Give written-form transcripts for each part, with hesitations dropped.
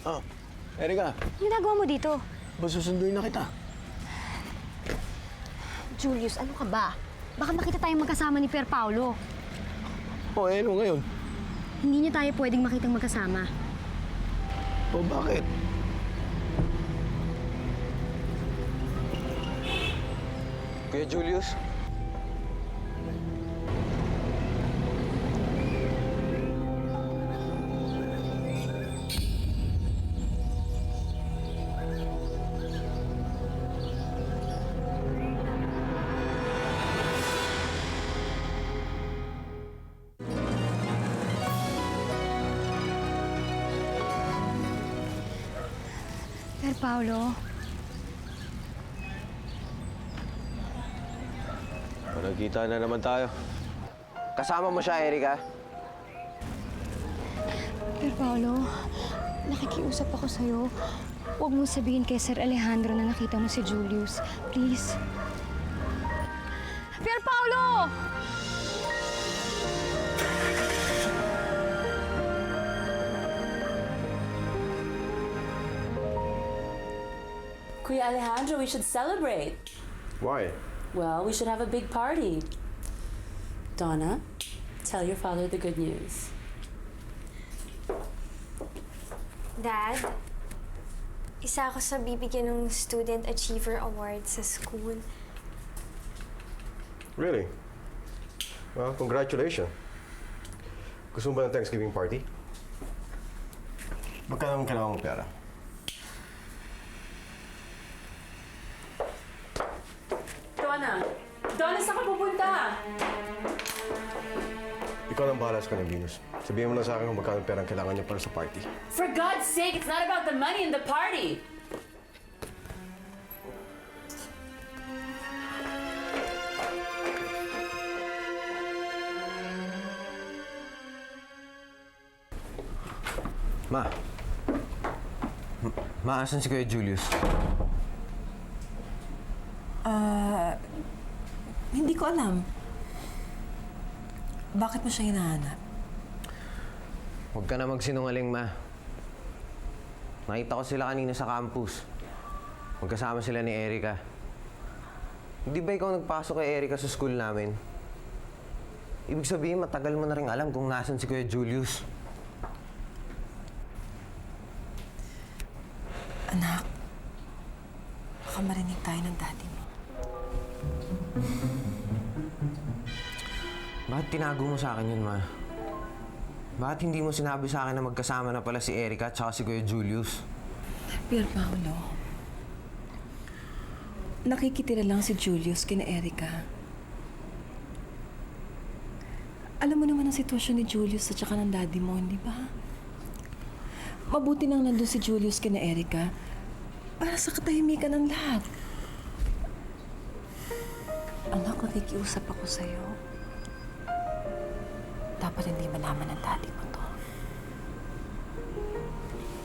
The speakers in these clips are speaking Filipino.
Oh, Erika, Ano ginagawa mo dito? ba susunduin na kita? Julius, ano ka ba? Baka makita tayong magkasama ni Pier Paolo. Oh, ano ngayon? Hindi niya tayo pwedeng makitang magkasama. Oh, bakit? Kuya Julius? Pier Paolo, Nagkita na naman tayo. Kasama mo siya, Erika? Pier Paolo, nakikiusap ako sa'yo. Huwag mo sabihin kay Sir Alejandro na nakita mo si Julius. Please. Pier Paolo! Kuya Alejandro, we should celebrate. Why? Well, we should have a big party. Donna, tell your father the good news. Dad, isa ako sa bibigyan ng Student Achiever Award sa school. Really? Well, congratulations. Gusto mo ba ng Thanksgiving party? Magkano ang kailangan mong pera? Donna, saan ka pupunta? Ikaw ang bahala sa kanyang, Venus. Sabihin mo lang sa akin kung magkano ang pera ang kailangan niya para sa party. For God's sake, it's not about the money in the party. Ma. Asan si Kuya Julius? Hindi ko alam. Bakit mo siya hinahanap? Huwag ka na magsinungaling, Ma. Nakita ko sila kanina sa campus. Magkasama sila ni Erika. Hindi ba ikaw nagpasok kay Erika sa school namin? Ibig sabihin, matagal mo na rin alam kung nasan si Kuya Julius. Anak, baka marinig tayo ng daddy mo. Bakit tinago mo sa akin yun, Ma? Bakit hindi mo sinabi sa akin na magkasama na pala si Erika at saka si Kuya Julius? Pier Paolo, nakikitira lang si Julius kina Erika. Alam mo naman ang sitwasyon ni Julius at saka ng daddy mo, hindi ba? Mabuti nang nandun si Julius kina Erika para sa katahimikan ng lahat. Anak, nakikiusap ako sa'yo. Dapat hindi malaman ng daddy mo to.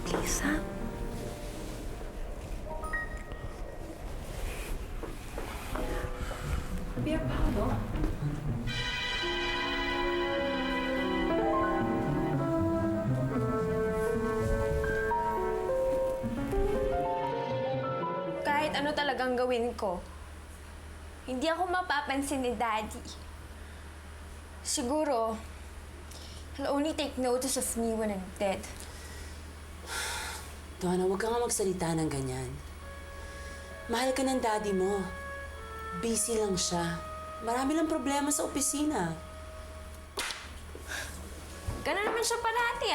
Please, ha? Pier Paolo? Kahit ano talagang gawin ko, hindi ako mapapansin ni Daddy. Siguro, he'll only take notice of me when I'm dead. Donna, huwag ka nga magsalita ng ganyan. Mahal ka ng daddy mo. Busy lang siya. Marami lang problema sa opisina. Ganun naman siya parati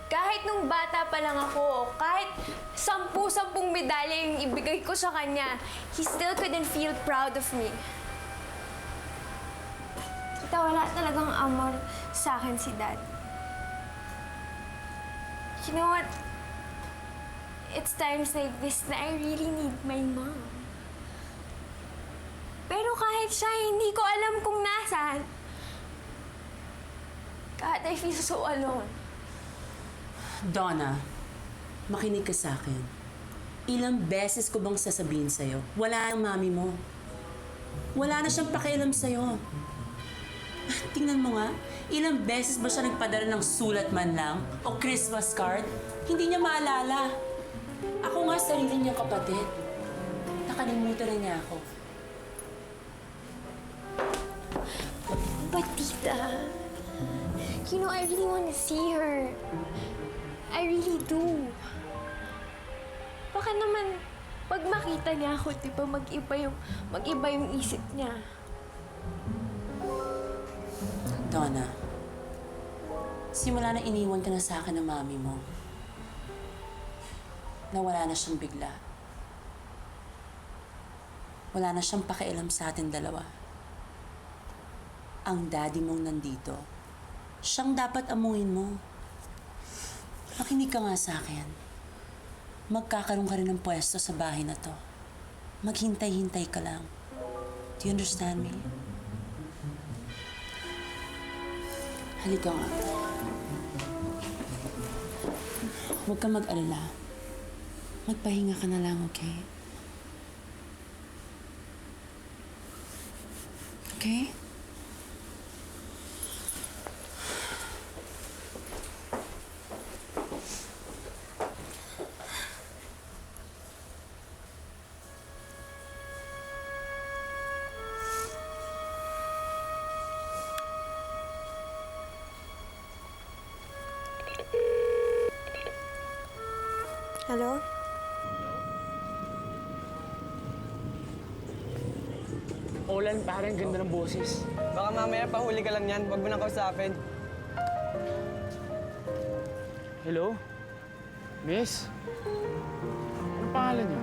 Kahit nung bata pa lang ako, kahit 10-10 medalya yung ibigay ko sa kanya, he still couldn't feel proud of me. Kita, wala talagang amor sa akin si Dad. You know what? It's times like this na I really need my mom. Pero kahit siya, hindi ko alam kung nasaan. God, I feel so alone. Donna, makinig ka sa akin. Ilang beses ko bang sasabihin sa'yo, wala ang mami mo. Wala na siyang pakialam sa'yo. Tingnan mo nga, ilang beses ba siya nagpadala ng sulat man lang o Christmas card? Hindi niya maalala. Ako nga sarili niyang kapatid. Nakalimutan na niya ako. But tita, you know, I really want to see her. I really do. Baka naman, pag makita niya ako, di ba, mag-iba yung isip niya. Donna, simula na iniwan ka na sa akin ng mami mo, nawala na siyang bigla. Wala na siyang pakialam sa atin dalawa. Ang daddy mong nandito, siyang dapat amuhin mo. Makinig ka nga sa akin. Magkakaroon ka rin ng pwesto sa bahay na to. Maghintay-hintay ka lang. Do you understand me? Halika nga. Huwag kang mag-alala. Magpahinga ka na lang, okay? Okay? Hello? Olan, parang ganda ng boses. Baka mamaya pahuli ka lang yan. Huwag mo nang kausapin. Hello? Miss? Ano pangalan niyo?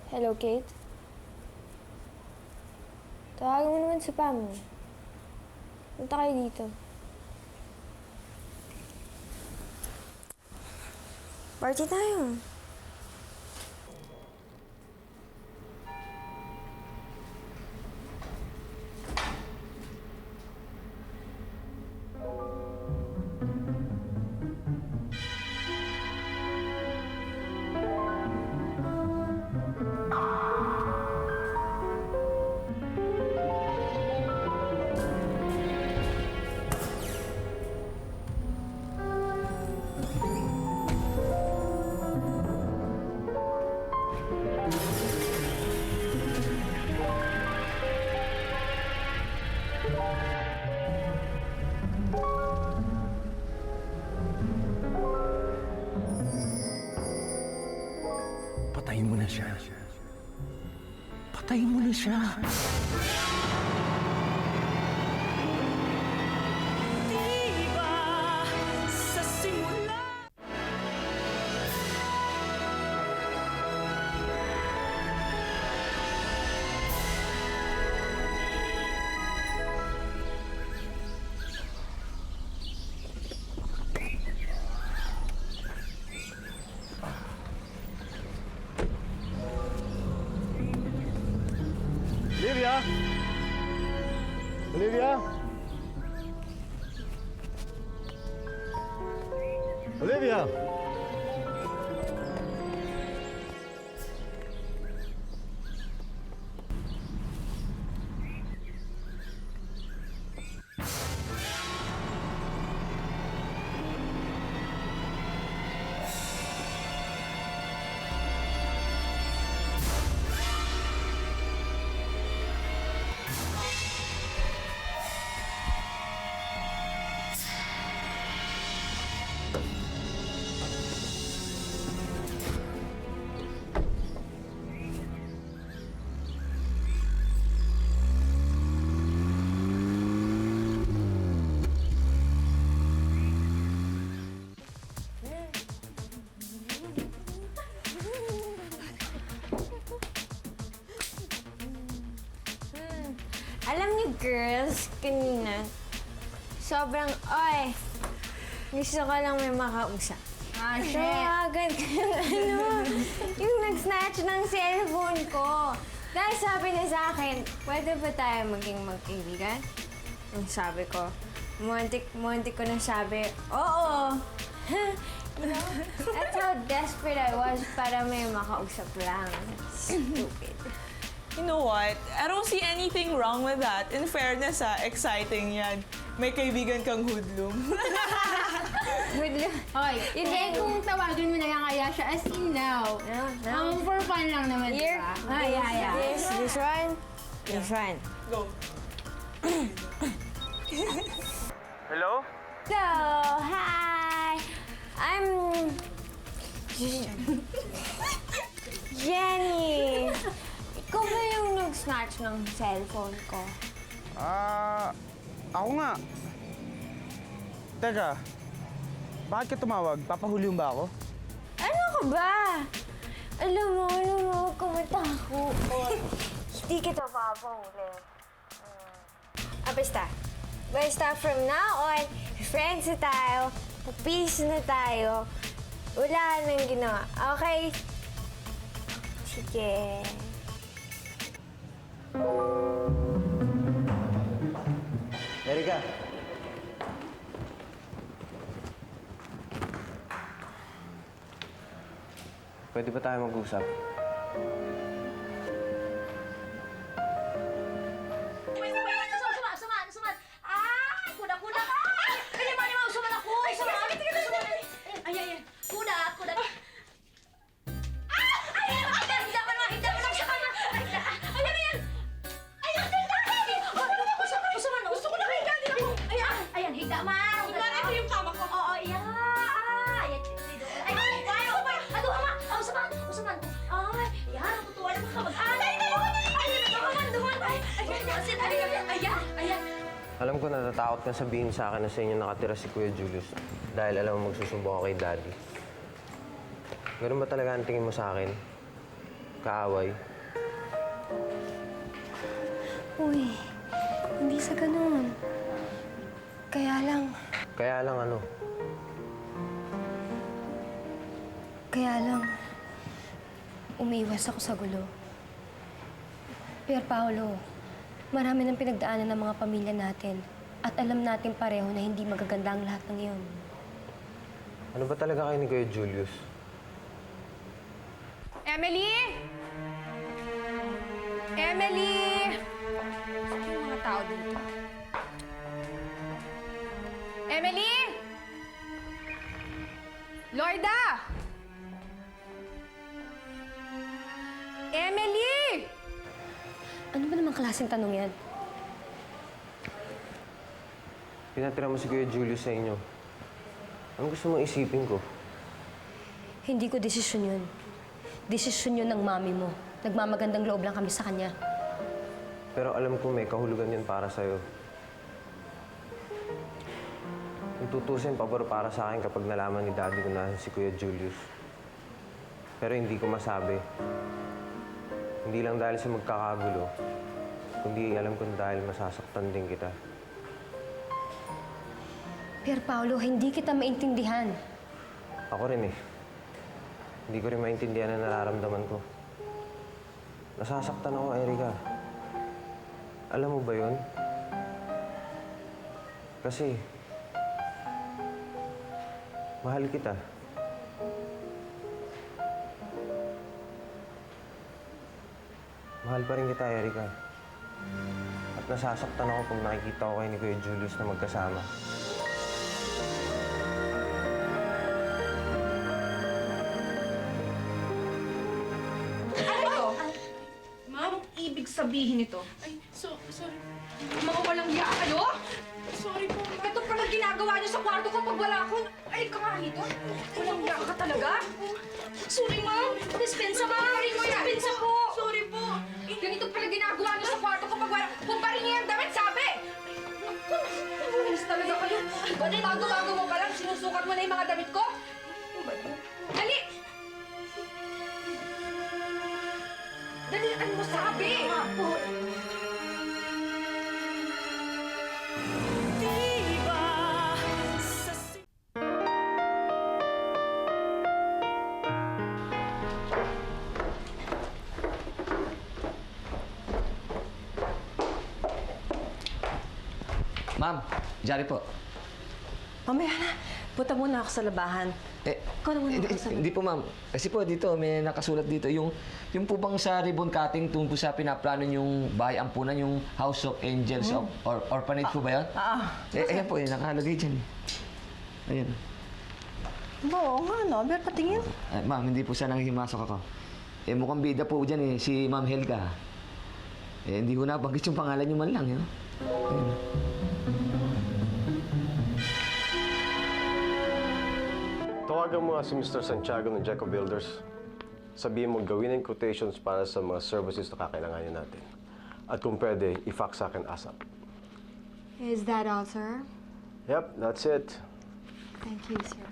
Hello, Kate? Tawagan mo naman si Pam. Punta kayo dito. Party tayo. Patayin mo na siya. Patayin mo na siya. Olivia? Olivia? Olivia? Alam niyo, girls, kanina, sobrang, oy, gusto ko lang may makausap. Ah, shit. Agad yung nag-snatch ng cellphone ko. Dahil sabi niya sa akin, pwede ba tayo maging magkaibigan? Ang sabi ko, muntik ko na sabi, oo. That's how desperate I was para may makausap lang. Stupid. You know what? I don't see anything wrong with that. In fairness, exciting yan. May kaibigan kang hoodlum. Hoy, hindi kung tawagin mo na lang kaya siya as in now. For fun lang naman, di Here, ba? Yeah. this one, this one. Go. Hello? So, hi! I'm... Jenny! Ikaw ba yung nag-snatch ng cellphone ko? Ako nga. Teka, bakit ka tumawag? Papahuli mo ba ako? Ano ka ba? Alam mo, huwag ka matakot. Hindi kita papahuli. Basta from now on, friends na tayo, peace na tayo, wala nang ginawa. Okay? Sige. Erika! Pwede ba tayo mag-usap? Suman! Ay, kuda ka! Ay, suman ako! Suman! Ay, kuda! Hinda ka lang sa kanya! Ayan! Suman! Gusto ko na hinda din ako! Ayan, hinda man! Ito yung kama ko. Oo, ayan! Ayan, aduh, ama! Suman! Ay, ayan, kutuwa naman ka mag-alay! Ayan! Alam ko natatakot kang sabihin sa akin na sa inyo nakatira si Kuya Julius dahil alam mo magsusumbong ako kay Daddy. Ganun ba talaga ang tingin mo sa akin? Kaaway? Uy, hindi sa ganun. Kaya lang, Ano? umiiwas ako sa gulo. Pier Paolo, marami ng pinagdaanan ng mga pamilya natin at alam natin pareho na hindi magaganda ang lahat ng iyon. Ano ba talaga kayo ni Kuya Julius? Emily! Emily! Saan yung mga tao dito? Emily! Lorda! Emily! Ano ba namang klaseng tanong yan? Pinatira mo si Kuya Julius sa inyo. Ano gusto mong isipin ko? Hindi ko desisyon yun. Desisyon yun ng mami mo. Nagmamagandang loob lang kami sa kanya. Pero alam ko may kahulugan yun para sa'yo. Kung tutusin, pabor para sa akin kapag nalaman ni Daddy kung nasan si Kuya Julius. Pero hindi ko masabi. Hindi lang dahil sa magkakagulo, kundi alam kong dahil masasaktan din kita. Pier Paolo, hindi kita maintindihan. Ako rin eh. Hindi ko rin maintindihan ang nararamdaman ko. Nasasaktan ako, Erika. Alam mo ba yun? Kasi, mahal kita. Mahal pa rin kita, Erika. At nasasaktan ako pag nakikita ko kayo ni Kuya Julius na magkasama. Ma'am, ibig sabihin nito. Ay, sorry. Mga walang hiya kayo? Sorry po. Ito pala ginagawa niyo sa kwarto ko pag wala ako. Ay, ka nga dito. Walang hiya ka talaga? Sorry, ma'am! Dispensa, ma'am! Dispensa po! Sorry po. Ganito pala ginagawa niyo sa kwarto ko pag wala. Kung pa rin niya yung damit, sabi! Alis talaga kayo. Bago-bago mo pa lang, sinusukat mo na yung mga damit ko? Dali! Dalian mo, sabi! Ma'am, Jari po. Mamaya na. Punta muna ako sa labahan. Ikaw na muna ako sa Hindi po, ma'am. Kasi po dito, may nakasulat dito. Yung po bang sa ribbon cutting tungkol sa pinaplano yung bahay ampunan, yung House of Angels of Orphanage po ba yun? Ayan po, nakalagay dyan. Ayan. Oo nga, no? Pero patingin. Ma'am, hindi po sana himasok ako. Mukhang bida po dyan si Ma'am Helga. Hindi ko nabanggit yung pangalan niyo man lang, yun. Ayan. Tawagan mo nga si Mr. Santiago ng Jacob Builders. Sabihin mo gawin ang quotations para sa mga services na kakailanganin natin. At kung pwede, i-fax sa akin ASAP. Is that all, sir? Yep, that's it. Thank you, sir.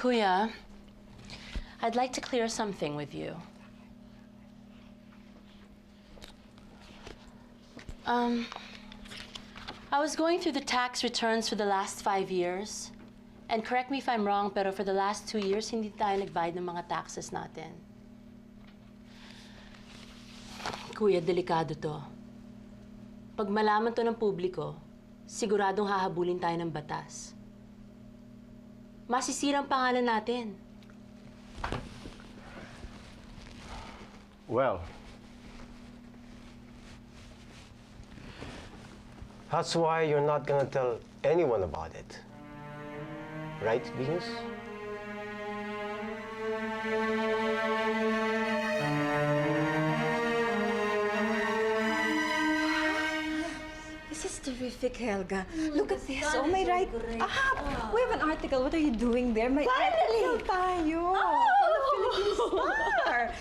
Kuya, I'd like to clear something with you. I was going through the tax returns for the last 5 years. And correct me if I'm wrong, pero for the last 2 years, hindi tayo nagbayad ng mga taxes natin. Kuya, delikado to. Pag malaman to ng publiko, siguradong hahabulin tayo ng batas. Masisira ang pangalan natin. Well, that's why you're not gonna tell anyone about it. Right, Venus? This is terrific, Helga. Look at this. Oh, my right. We have an article. What are you doing there? My article tayo. On the Philippine Star.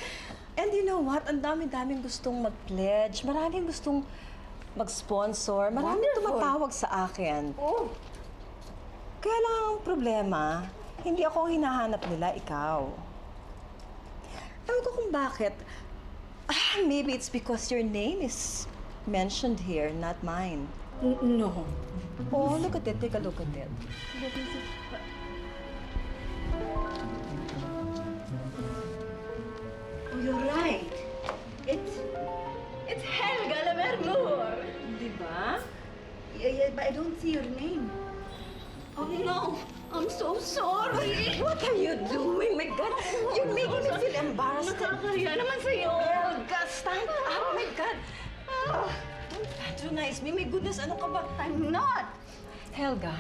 And you know what? Ang dami-daming gustong mag-pledge. Maraming gustong mag-sponsor. Maraming tumatawag sa akin. Kaya lang ang problema, hindi ako ang hinahanap nila, ikaw. Alam ko kung bakit. Maybe it's because your name is mentioned here, not mine. No. Oh, look at it. Take a look at it. Oh, you're right. It's Helga Lamermur. Di ba? Yeah, but I don't see your name. Oh no, I'm so sorry. What are you doing? My God, you're making me feel embarrassed. Nakakahiya naman sa'yo. Helga, stand up. Oh, my God. Don't patronize me. My goodness, ano ka ba? I'm not. Helga,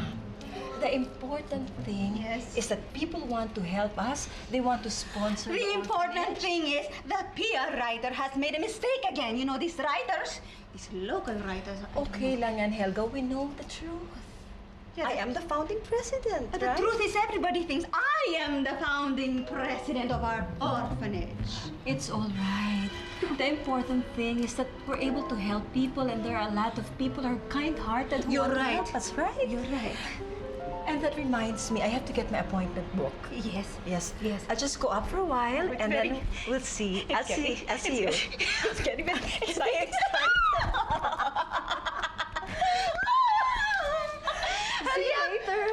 the important thing is that people want to help us. They want to sponsor. The important thing is the PR writer has made a mistake again. You know, these writers, these local writers. Okay lang yan, Helga. We know the truth. I am the founding president, But right? the truth is everybody thinks I am the founding president of our orphanage. It's all right. The important thing is that we're able to help people, and there are a lot of people who are kind-hearted who You're want to right. help us, right? You're right. And that reminds me, I have to get my appointment book. Yes. Yes. I'll just go up for a while, and then we'll see. I'll see you. It's getting very exciting. See you later.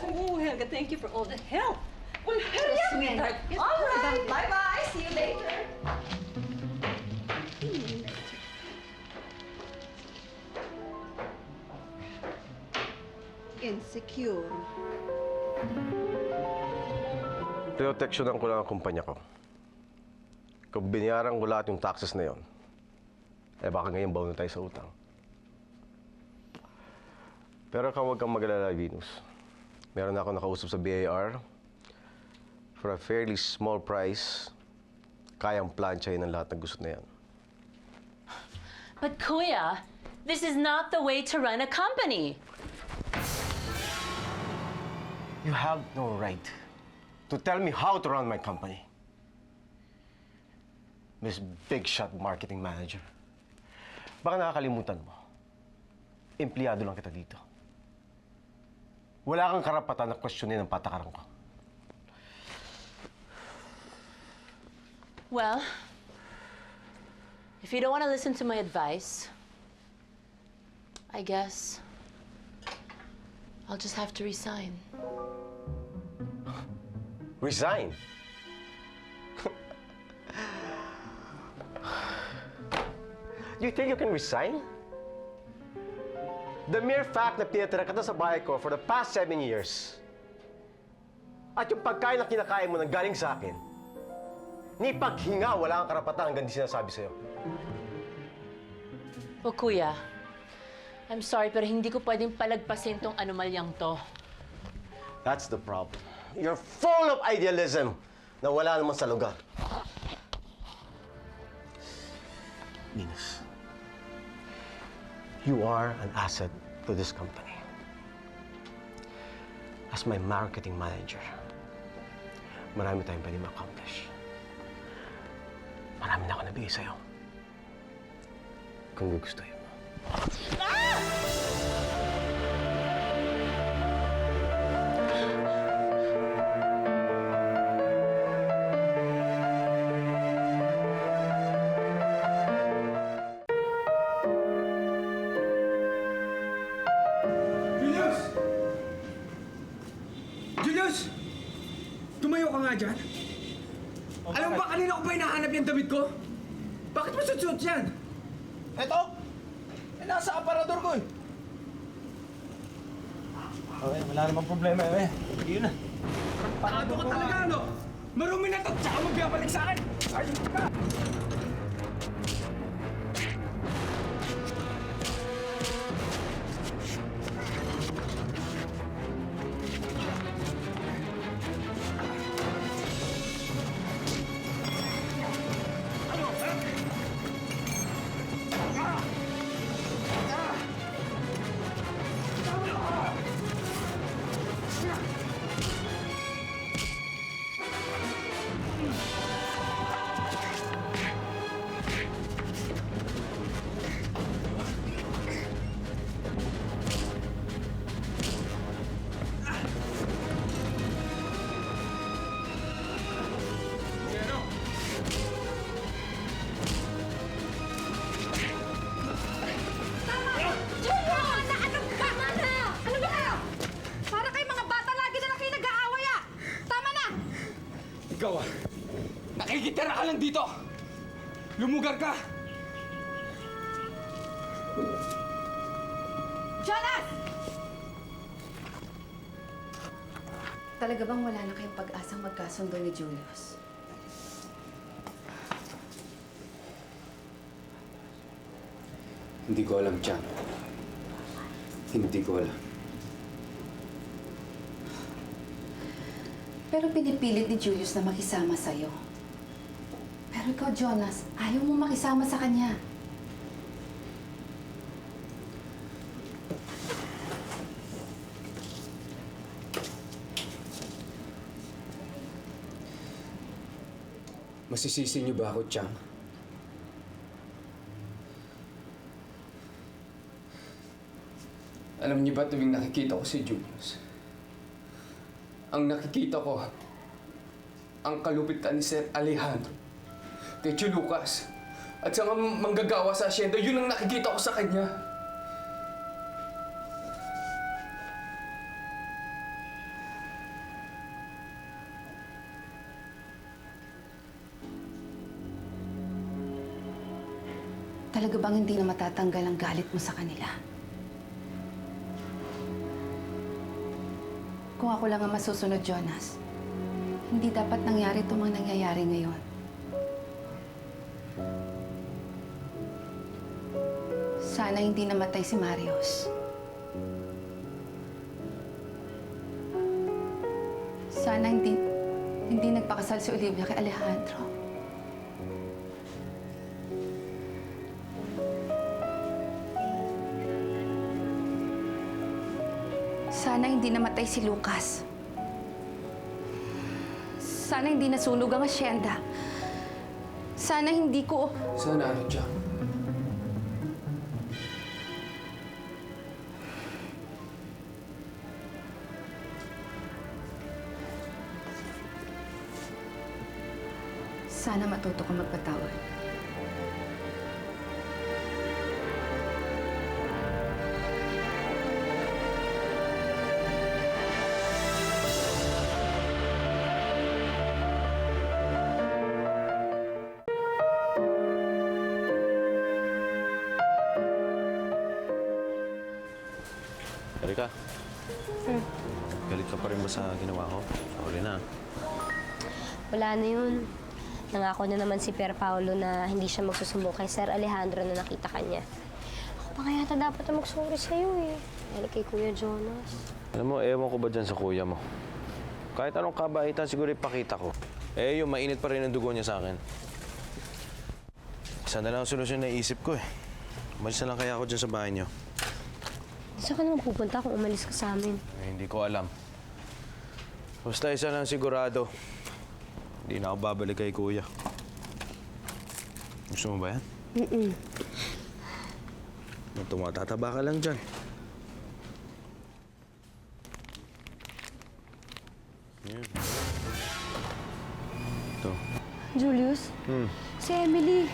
Oh, Helga, thank you for all the help. Well, hurry up, sweetheart. All right. Bye-bye. See you later. Insecure. Proteksyonan ko lang ang kumpanya ko. Kung binayaran ko lahat yung taxes na yon, baka ngayon baon na tayo sa utang. Pero huwag kang mag-alala, Venus. Meron na ako nakausap sa BIR. For a fairly small price, kayang planchahin ang lahat ng gusto na yan. But Kuya, this is not the way to run a company. You have no right to tell me how to run my company. Miss Big Shot Marketing Manager. Baka nakakalimutan mo. Empleyado lang kita dito. Wala kang karapatan na questionin ang patakaran ko. Well, if you don't want to listen to my advice, I guess I'll just have to resign. Resign? You think you can resign? The mere fact na pinatira ka na sa bahay ko for the past 7 years, at yung pagkain na kinakain mo nang galing sa akin, ni paghinga, wala kang karapatan hanggang di sinasabi sa'yo. O kuya, I'm sorry pero hindi ko pwedeng palagpasin tong anomalyang to. That's the problem. You're full of idealism na wala naman sa lugar. Venus, you are an asset to this company. As my marketing manager, marami tayong pwede ma-accomplish. Marami na ako nabigay sa'yo. Kung gugustuhin mo. Julius! Julius! Tumayo ka nga dyan. Alam mo ba kanina ko ba hinahanap yung damit ko? Bakit mo suot yan? Eto! Eh, nasa aparador ko eh. Okay, wala namang problema eh. Yun na. Takado ka talaga, ano? Marumi na to, tsaka magbibalik sa akin! Ayun ka! Ikaw ah, nakikitira ka lang dito! Lumugar ka! Jonas! Talaga bang wala na kayong pag-asang magkasundo ni Julius? Hindi ko alam, Chang. Hindi ko alam. Pero pinipilit ni Julius na makisama sa'yo. Pero ikaw, Jonas, ayaw mo makisama sa kanya. Masisisi niyo ba ako, Chang? Alam niyo ba tuwing nakikita ko si Julius, ang nakikita ko, ang kalupitan ni Sir Alejandro, kay Tio Lucas, at sa mga manggagawa sa asyenda, yun ang nakikita ko sa kanya. Talaga bang hindi na matatanggal ang galit mo sa kanila? Kung ako lang ang masusunod, Jonas, hindi dapat nangyari itong mga nangyayari ngayon. Sana hindi namatay si Marius. Sana hindi nagpakasal si Olivia kay Alejandro. Sana hindi namatay si Lucas. Sana hindi nasunog ang asyenda. Sana hindi ko... Sana ano, Chang? Sana matuto ka magpatawad. Erika, galit ka pa rin ba sa ginawa ko? Sorry na. Wala na yun. Nangako na naman si Pier Paolo na hindi siya magsusumbong kay Sir Alejandro na nakita kanya. Ako pa kaya dapat na mag-sorry sa'yo eh. Dahil kay Kuya Jonas. Alam mo, ewan ko ba dyan sa kuya mo? Kahit anong kabaitan, siguro ipakita ko. Eh, yung mainit pa rin ang dugo niya sa akin. Isa na lang ang solusyon na isip ko eh. Umalis na lang kaya ako dyan sa bahay niyo. Saan ka naman pupunta kung umalis ka sa amin? Eh, hindi ko alam. Basta isa lang sigurado. Hindi na ako babalik kay kuya. Gusto mo ba yan? Tumatataba ka lang dyan. Yan. Ito. Julius? Si Emily.